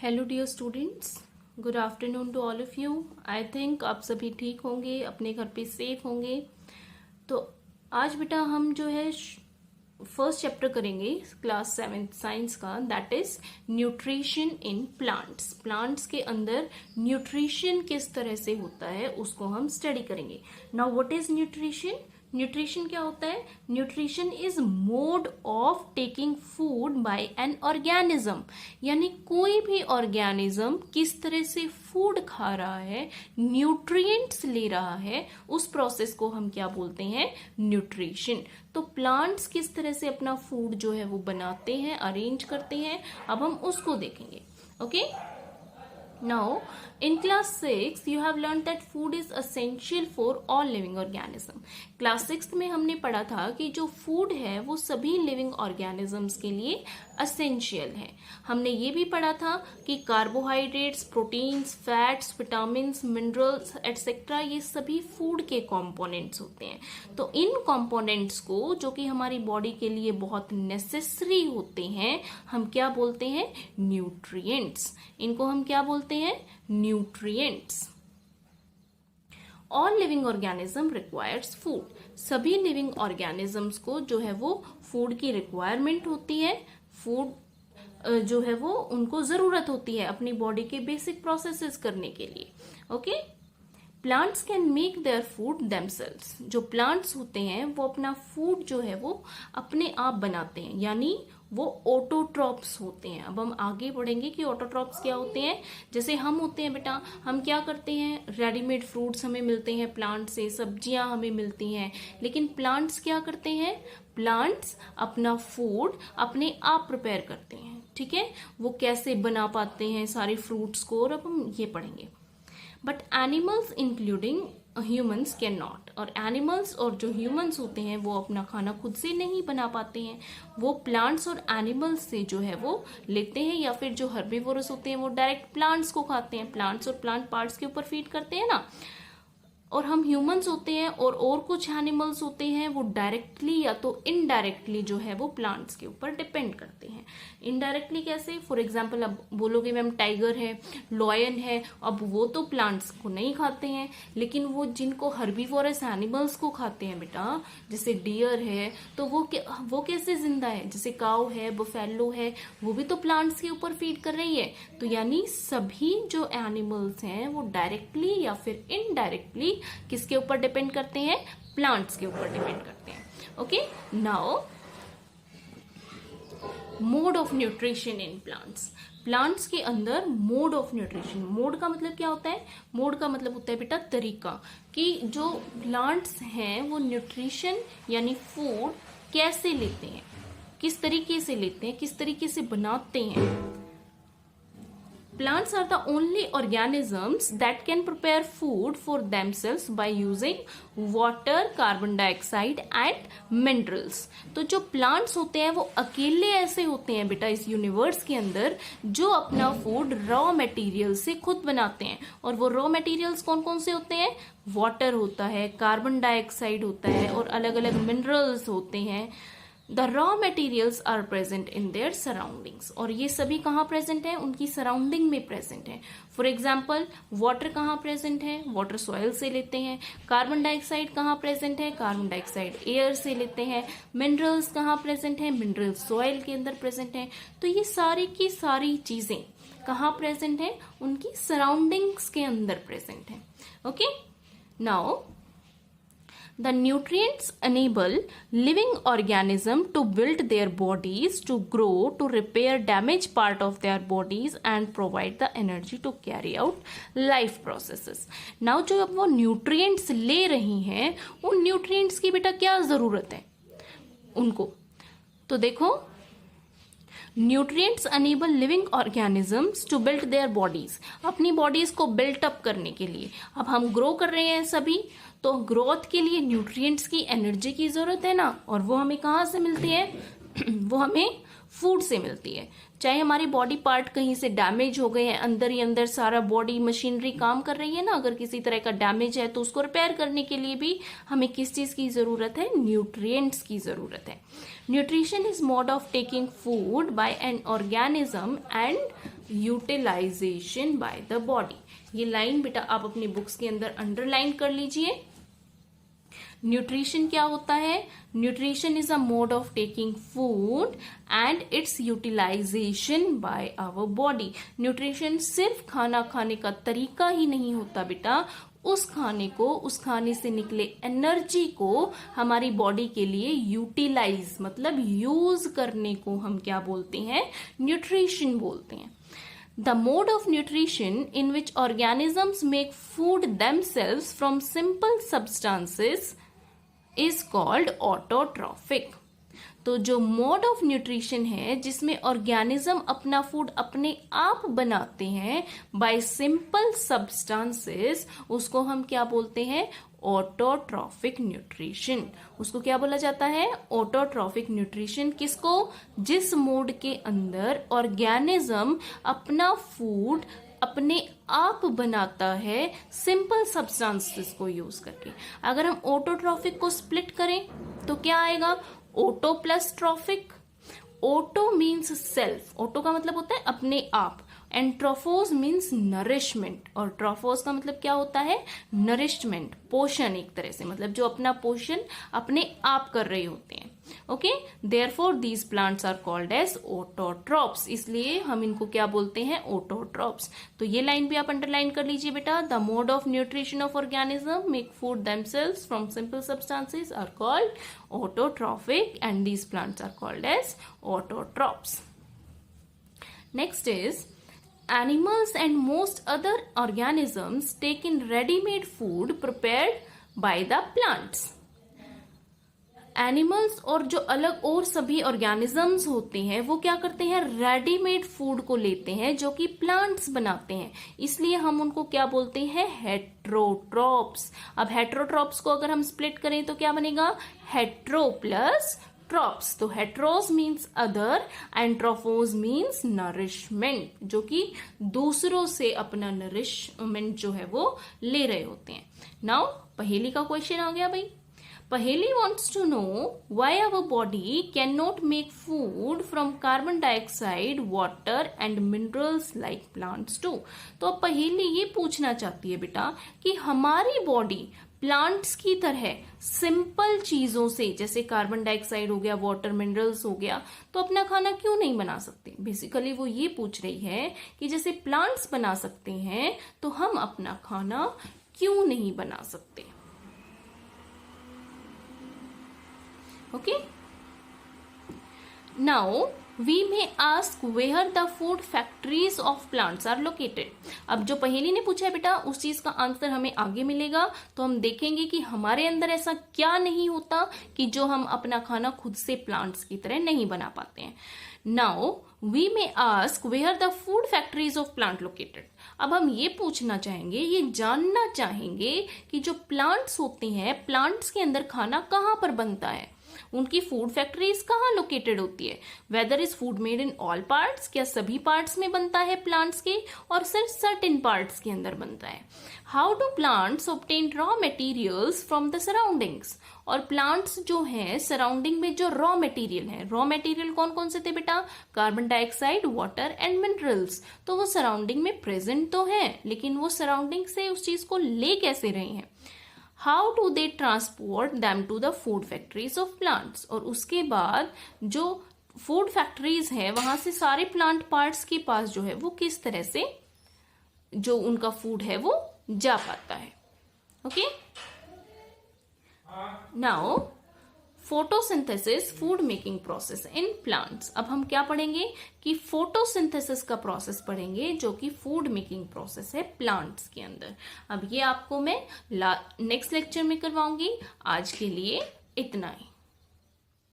Hello dear students, good afternoon to all of you. I think आप सभी ठीक होंगे, अपने घर पे सेफ होंगे। तो आज बेटा हम जो है फर्स्ट चैप्टर करेंगे क्लास 7 साइंस का, that is nutrition in plants. Plants के अंदर न्यूट्रिशन किस तरह से होता है उसको हम स्टडी करेंगे। Now what is nutrition? Nutrition क्या होता है? Nutrition is mode of taking food by an organism, यानी कोई भी ऑर्गेनिज्म किस तरह से फूड खा रहा है, न्यूट्रिएंट्स ले रहा है, उस प्रोसेस को हम क्या बोलते हैं? न्यूट्रिशन। तो प्लांट्स किस तरह से अपना फूड जो है वो बनाते हैं, अरेंज करते हैं, अब हम उसको देखेंगे। Okay, now in class 6 you have learned that food is essential for all living organism। Class 6 में हमने पढ़ा था कि जो फूड है वो सभी लिविंग ऑर्गेनिजम्स के लिए असेंशियल है। हमने ये भी पढ़ा था कि carbohydrates, proteins, fats, vitamins, minerals etcetera ये सभी फूड के कंपोनेंट्स होते हैं। तो इन कंपोनेंट्स को, जो कि हमारी बॉडी के लिए बहुत नेसेसरी होते हैं, हम क्या बोलते हैं? न्यूट्रिएंट्स। इनको हम क्या बोलते हैं? Nutrients. All living organism requires food. सभी लिविंग ऑर्गेनिजम्स को जो है वो फूड की रिक्वायरमेंट होती है। फूड जो है वो उनको जरूरत होती है अपनी बॉडी के बेसिक प्रोसेसेस करने के लिए। Okay, plants can make their food themselves. जो प्लांट्स होते हैं वो अपना फूड जो है वो अपने आप बनाते हैं, यानी वो ऑटोट्रॉप्स होते हैं। अब हम आगे बढ़ेंगे कि ऑटोट्रॉप्स क्या होते हैं। जैसे हम होते हैं बेटा, हम क्या करते हैं? रेडीमेड फ्रूट्स हमें मिलते हैं प्लांट से, सब्जियां हमें मिलती हैं, लेकिन प्लांट्स क्या करते हैं? प्लांट्स अपना फूड अपने आप प्रिपेयर करते हैं। ठीक है, वो कैसे बना पाते हैं सारे फ्रूट्स को, और अब हम ये पढ़ेंगे। But animals including humans can not. और एनिमल्स और जो ह्यूमंस होते हैं वो अपना खाना खुद से नहीं बना पाते हैं, वो प्लांट्स और एनिमल्स से जो है वो लेते हैं, या फिर जो हर्बीवोरस होते हैं वो डायरेक्ट प्लांट्स को खाते हैं, प्लांट्स और प्लांट पार्ट्स के ऊपर फीड करते हैं ना। और हम ह्यूमंस होते हैं और कुछ एनिमल्स होते हैं वो डायरेक्टली या तो इनडायरेक्टली जो है वो प्लांट्स के ऊपर डिपेंड करते हैं। इनडायरेक्टली कैसे? फॉर एग्जांपल, अब बोलोगे मैम टाइगर है, लॉयन है, अब वो तो प्लांट्स को नहीं खाते हैं, लेकिन वो जिनको हर्बीवोरस एनिमल्स को खाते हैं बेटा, जैसे डियर है, तो वो कैसे जिंदा है? जैसे काऊ है, बफेलो है, वो भी तो प्लांट्स के ऊपर फीड कर रही है। तो यानी सभी जो एनिमल्स हैं वो डायरेक्टली या फिर इनडायरेक्टली किसके ऊपर डिपेंड करते हैं? प्लांट्स के ऊपर डिपेंड करते हैं। Okay, now mode of nutrition in plants. Plants के अंदर मोड ऑफ न्यूट्रिशन। मोड का मतलब क्या होता है? मोड का मतलब होता है बेटा तरीका, कि जो प्लांट्स हैं वो न्यूट्रिशन यानी फूड कैसे लेते हैं, किस तरीके से लेते हैं, किस तरीके से बनाते हैं। Plants are the only organisms that can prepare food for themselves by using water, carbon dioxide and minerals। तो जो plants होते हैं वो अकेले ऐसे होते हैं बेटा इस यूनिवर्स के अंदर जो अपना फूड रॉ मटेरियल से खुद बनाते हैं। और वो रॉ मटेरियल्स कौन कौन से होते हैं? वाटर होता है, कार्बन डाइऑक्साइड होता है, और अलग अलग मिनरल्स होते हैं। The raw materials are present in their surroundings। और ये सभी कहाँ प्रेजेंट है? उनकी सराउंडिंग में प्रेजेंट है। फॉर एग्जाम्पल, वाटर कहाँ प्रेजेंट है? वाटर सॉइल से लेते हैं। कार्बन डाइऑक्साइड कहाँ प्रेजेंट है? कार्बन डाइऑक्साइड एयर से लेते हैं। मिनरल्स कहाँ प्रेजेंट है? मिनरल्स सॉइल के अंदर प्रेजेंट है। तो ये सारी की सारी चीजें कहाँ प्रेजेंट है? उनकी सराउंडिंग्स के अंदर प्रेजेंट है। Okay, now the nutrients enable living organism to build their bodies, to grow, to repair damaged part of their bodies and provide the energy to carry out life processes। now जो अब वो nutrients ले रही हैं, उन nutrients की बेटा क्या जरूरत है उनको? तो देखो, nutrients enable living organisms to build their bodies. अपनी बॉडीज को बिल्ट अप करने के लिए, अब हम ग्रो कर रहे हैं सभी, तो ग्रोथ के लिए न्यूट्रिएंट्स की, एनर्जी की जरूरत है ना। और वो हमें कहाँ से मिलती है? वो हमें फूड से मिलती है। चाहे हमारी बॉडी पार्ट कहीं से डैमेज हो गए हैं, अंदर ही अंदर सारा बॉडी मशीनरी काम कर रही है ना, अगर किसी तरह का डैमेज है तो उसको रिपेयर करने के लिए भी हमें किस चीज की जरूरत है? न्यूट्रिएंट्स की जरूरत है। Nutrition is mode of taking food by an organism and utilization by the body. ये लाइन बेटा आप अपनी बुक्स के अंदर अंडरलाइन कर लीजिए। न्यूट्रिशन क्या होता है? Nutrition is a mode of taking food and its utilization by our body. Nutrition सिर्फ खाना खाने का तरीका ही नहीं होता बेटा, उस खाने को, उस खाने से निकले एनर्जी को हमारी बॉडी के लिए यूटिलाइज मतलब यूज करने को हम क्या बोलते हैं? न्यूट्रिशन बोलते हैं। The mode of nutrition in which organisms make food themselves from simple substances is called autotrophic। तो जो मोड ऑफ न्यूट्रिशन है जिसमें ऑर्गेनिज्म अपना फूड अपने आप बनाते हैं बाय सिंपल सब्सटेंसेस, उसको हम क्या बोलते हैं? Autotrophic nutrition. उसको क्या बोला जाता है? Autotrophic nutrition. किसको? जिस मोड के अंदर ऑर्गेनिज्म अपना फूड अपने आप बनाता है सिंपल सब्सटेंसेस को यूज करके। अगर हम ऑटोट्रॉफिक को स्प्लिट करें तो क्या आएगा? Auto plus trophic. Auto means self, auto का मतलब होता है अपने आप, एंड ट्रोफोस मीन्स नरिशमेंट, और ट्रोफोस का मतलब क्या होता है? नरिशमेंट, पोषण एक तरह से, मतलब जो अपना पोषण अपने आप कर रहे होते हैं। Okay, therefore these plants are called as autotrophs, इसलिए हम इनको क्या बोलते हैं? ऑटोट्रॉप्स। तो ये लाइन भी आप अंडरलाइन कर लीजिए बेटा। The mode of nutrition of organism make food themselves from simple substances are called autotrophic and these plants are called as autotrophs. Next is animals and most other organisms take in ready-made food prepared by the plants। Animals और जो अलग और सभी organisms होते हैं वो क्या करते हैं? रेडीमेड फूड को लेते हैं जो कि प्लांट्स बनाते हैं, इसलिए हम उनको क्या बोलते हैं? हेट्रोट्रॉप्स। अब हेट्रोट्रॉप्स को अगर हम स्प्लिट करें तो क्या बनेगा? Hetero plus trophs. तो heteros means other and trophos means nourishment, जो कि दूसरों से अपना नरिशमेंट जो है वो ले रहे होते हैं। नाउ पहेली का क्वेश्चन आ गया भाई। पहेली wants to know why our body cannot make food from carbon dioxide, water and minerals like plants do। तो अब पहेली ये पूछना चाहती है बेटा कि हमारी बॉडी प्लांट्स की तरह सिंपल चीजों से, जैसे कार्बन डाइऑक्साइड हो गया, वाटर, मिनरल्स हो गया, तो अपना खाना क्यों नहीं बना सकते? बेसिकली वो ये पूछ रही है कि जैसे प्लांट्स बना सकते हैं तो हम अपना खाना क्यों नहीं बना सकते? Okay, now we may ask where the food factories of plants are located। अब जो पहेली ने पूछा है बेटा उस चीज का आंसर हमें आगे मिलेगा, तो हम देखेंगे कि हमारे अंदर ऐसा क्या नहीं होता कि जो हम अपना खाना खुद से प्लांट्स की तरह नहीं बना पाते हैं। Now we may ask where the food factories of plant located। अब हम ये पूछना चाहेंगे, ये जानना चाहेंगे कि जो प्लांट्स होते हैं, प्लांट्स के अंदर खाना कहाँ पर बनता है, उनकी फूड फैक्ट्रीज कहाँ लोकेटेड होती है। Whether is food made in all parts, क्या सभी पार्ट्स में बनता है प्लांट्स के, और सिर्फ सर्टेन पार्ट्स के अंदर बनता है। How do plants obtain raw materials from the surroundings, और प्लांट्स जो हैं सराउंडिंग में जो रॉ मटेरियल है, रॉ मटेरियल कौन कौन से थे बेटा? Carbon dioxide, water and minerals. तो वो सराउंडिंग में प्रेजेंट तो है, लेकिन वो सराउंडिंग से उस चीज को ले कैसे रहे हैं? How do they transport them to the food factories of plants, और उसके बाद जो फूड फैक्ट्रीज है वहां से सारे प्लांट पार्ट्स के पास जो है वो किस तरह से जो उनका फूड है वो जा पाता है। Okay, now photosynthesis food making process in plants. अब हम क्या पढ़ेंगे कि फोटोसिंथेसिस का प्रोसेस पढ़ेंगे जो कि फूड मेकिंग प्रोसेस है प्लांट्स के अंदर। अब ये आपको मैं नेक्स्ट लेक्चर में करवाऊंगी। आज के लिए इतना ही।